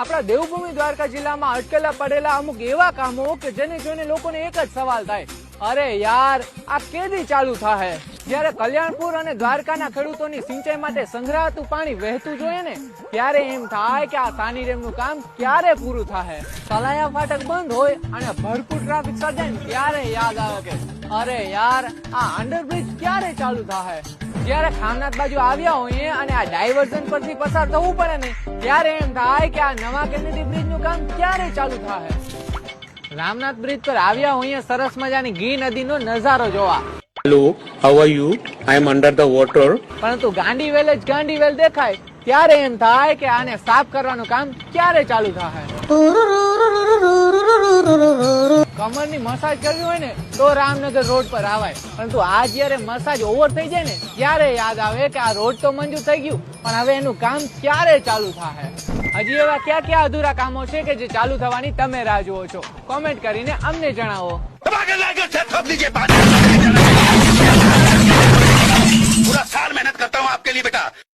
આપણા દેવભૂમિ દ્વારકા જિલ્લામાં અટકેલા પડેલા અમુક એવા કામો કે જેને જોઈને લોકોને એક જ સવાલ થાય, અરે યાર આ કેદી ચાલુ થાય? જયારે કલ્યાણપુર અને દ્વારકાના ખેડૂતોની સિંચાઈ માટે સંગ્રહાતું પાણી વહેતું જોઈએ ને, ત્યારે એમ થાય કે આ સાની ડેમનું કામ ક્યારે પૂરું થાય. તલાયા ફાટક બંધ હોય અને ભરપૂર ટ્રાફિક સર્જાય ને ત્યારે યાદ આવે કે અરે યાર આ અંડરબ્રિજ ક્યારે ચાલુ થાય. જયારે ખામનાથ બાજુ આવ્યા હોઈએ અને આ ડાયવર્ઝન પરથી પસાર થવું પડે ને, ત્યારે એમ થાય કે આ નવા કેનેડી બ્રિજ નું કામ ક્યારે ચાલુ થાય. રામનાથ બ્રિજ પર આવ્યા હોઈએ સરસ મજાની ગી નદીનો નજારો જોવા. Hello, how are you? I am under the water. પરંતુ ગાંડીવેલ જ ગાંડીવેલ દેખાય ત્યારે એમ થાય કે આને સાફ કરવાનું કામ ક્યારે ચાલુ થાય. કમરની મસાજ કરવી હોય ને તો રામનગર રોડ પર આવાય, પરંતુ આ જયારે મસાજ ઓવર થઈ જાય ને ત્યારે યાદ આવે કે આ રોડ તો મંજૂર થઈ ગયું, પણ હવે એનું કામ ક્યારે ચાલુ થાય. હજી એવા ક્યાં ક્યાં અધૂરા કામો છે કે જે ચાલુ થવાની તમે રાહ જુઓ છો? કોમેન્ટ કરીને અમને જણાવો.